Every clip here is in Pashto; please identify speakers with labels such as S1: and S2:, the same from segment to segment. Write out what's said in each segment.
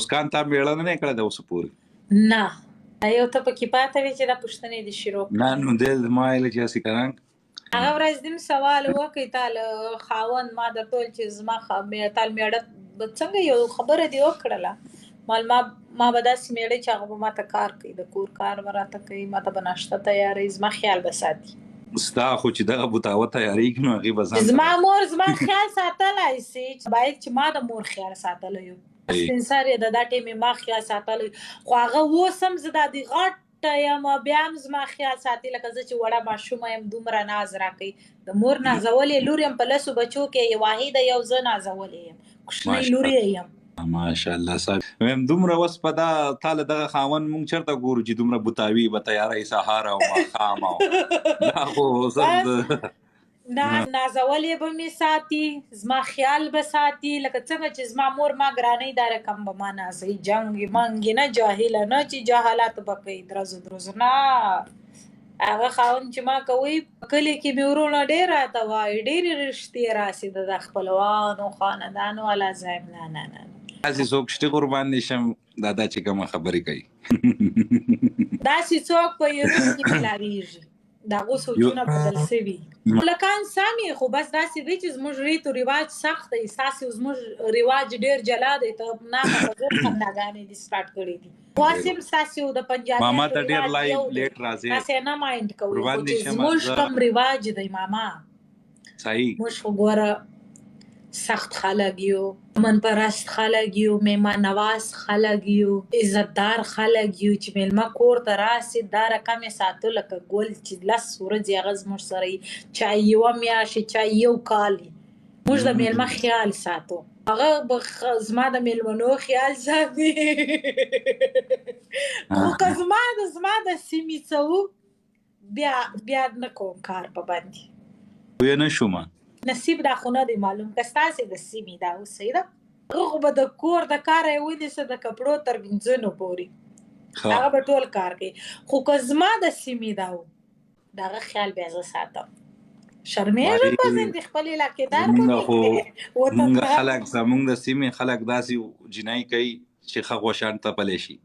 S1: مسکان تا میړه نه کړه د اوس پورې؟
S2: نه یو ته پکې پاته وي چې دا پوښتنې دې شروع
S1: نه نو دې ما ویل چې هسې کرنګ
S2: هغه ورځ دې سوال وکړ تاله خاوند ما درته ویل چې زما تال میړه څنګه یو خبره دې وکړله ما به داسې میړه چې هغه به ماته کار کوي د کور کار به راته کوي ماته به ناشته تیاروي زما خیال به ساتي
S1: ستا خو چې دغه بوتاوه تیارېږي نو هغې به ځان
S2: زما مور زما خیال ساتلی سي باید چې ما د مور خیال ساتلی یو سپین سر یې د دا ټیم ما خیال ساتلی خو هغه اوس هم زه دا د غټه یم بیا هم زما خیال ساتي لکه زه چې وړه ماشومه یم دومره ناز راکوي د مور نازولې لور یم په لسو بچو کې یې واحده یو زه نازولې یم کوچنۍ لور یې یم
S1: ماشاءالله صاحب ویم دومره اوس په دا تاله دغه خاوند مونږ چېرته ګورو چې دومره بوتاوي به تیاری سهار او ماښام او دا خو
S2: نازولې به مې ساتي زما خیال به ساتي لکه څنګه چې زما مور ما ګرانۍ دا رقم به ما نازوي جنګ منګې نه جاهله نه چې جهالت به کوي درزو نه هغه خاوند چې ما کوي کلي کې مې ورونه ډېر راته وایي ډېرې رښتې راسي د خپلوانو خاندان والا ځایم نه
S1: داسې څوک شته قربان دې شم دا چې کومه خبرې کوي
S2: داسې څوک په یوروپ کې ملاویږي د هغو سوچونه بدل سوي لکان سامي خو بس داسې وي چې زموږ ریت و رواج سخت دی ستاسې زموږ رواج ډېر جلا دی ته نامه په زر خنداګانې دې سټارټ کړي دي خاص هم ستاسې د پنجابیانو
S1: ماما ته ډېر لیټ راځي
S2: تاسې نه مایند کوئ چې زموږ کوم رواج دی ماما
S1: صحیح
S2: موږ خو ګوره سخت خلک یو من پرست خلک یو مهمان نواز خلک یو عزتدار خلک یو چې میلمه کور ته راسي دا رقم یې ساتو لکه ګل چې لس ورځې هغه زموږ سره وي چا یوه میاشت چا یو کال موږ د میلمه خیال ساتو هغه به زما د میلمنو خیال ساتي خو که زما د سیمې څه و بیا نه کوم کار په باندې
S1: ویې نه شومه
S2: نصیب دا خو نه دی معلوم که ستاسې د سیمې دا اوس صحیح ده هغه خو به د کور د کاره یې ونیسه د کپړو تر وینځنو پورې هغه به ټول کار کوي خو که زما د سیمې دا و د هغه خیال بیا زه ساتم شرمېږم په ځین د خپل علاقېدار
S1: مونږ خلک زمونږ د سیمې خلک داسې جنایي کوي چې ښه غوښان تپلی شي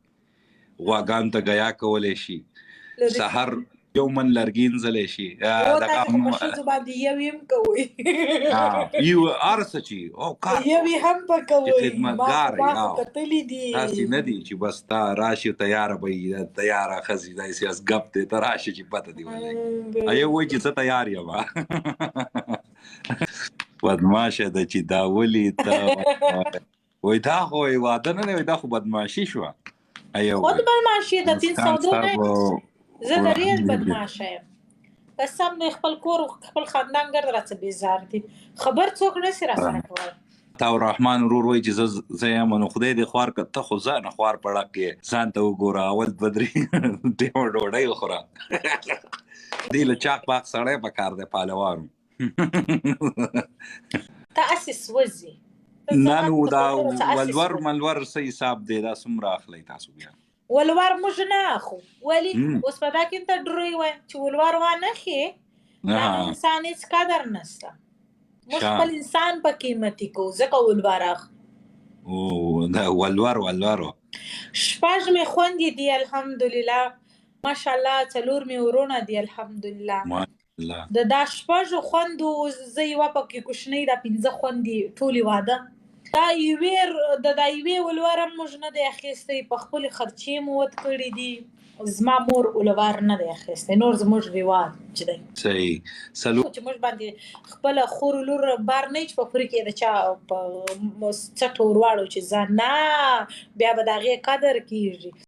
S1: غواګانو ته ګیا کولی شي سحر یو من لرګین زلی شي
S2: تاسو په ښځو باندې یو یم کوئ
S1: یو هر څه چې
S2: یو یې هم په کوئ
S1: خدمتګار
S2: ما خو کتلي دي
S1: داسې نه دي چې بس تا راشي تیاره به وي تیاره ښځې داسې ګپ دی ته راشي چې پته دي ولګي یو وایي چې زه تیار یم بدماشه ده چې دا ولې ته وایي دا خو واده نه دی وایي دا خو بدماشي شوه
S2: خود بدماشي د 300 نه زه د ریل بدماشه یم قسم دی خپل کور خپل خاندان ګرد راڅه بیزار دي خبر څوک نشي راسره کولی
S1: تا رحمان ورور وایي چې زه یم نو خدای دې خوار کړه ته خو ځان خوار پړق یې ځان ته وګوره اول بدري ټیمه ډوډۍ وخوره دې له چاق پاق سړی پکار دی پهلوانو
S2: ته هسې سوځي
S1: نه نو دا ولور ملور څه حساب دی دا څومره اخلئ تاسو بیا
S2: ولور موږ نه اخو ولې اوس په دا کې ته ډروي وایي چې ولور وانخلې دا انسان هېڅ قدر نشته موږ خپل انسان په قیمتي کوو ځکه ولور اخلو
S1: دا ولور
S2: شپږ مې خویندې دي الحمدلله ماشاءالله څلور مې ورونه دي الحمدلله د دا شپږو خویندو زه یوه پکې کوچنۍ دا 15 خویندې ټولې واده دا یوې ولور هم موږ نه دی اخیستی په خپلې خرچې مو ود کړي دي زما مور ولور نه دی اخیستی نور زموږ رواج دی
S1: صحیح
S2: چې موږ باندې خپله خور لور بار نه چې په خوري کې د چا په څټ ورواړو چې ځان نه بیا به د هغې قدر کېږي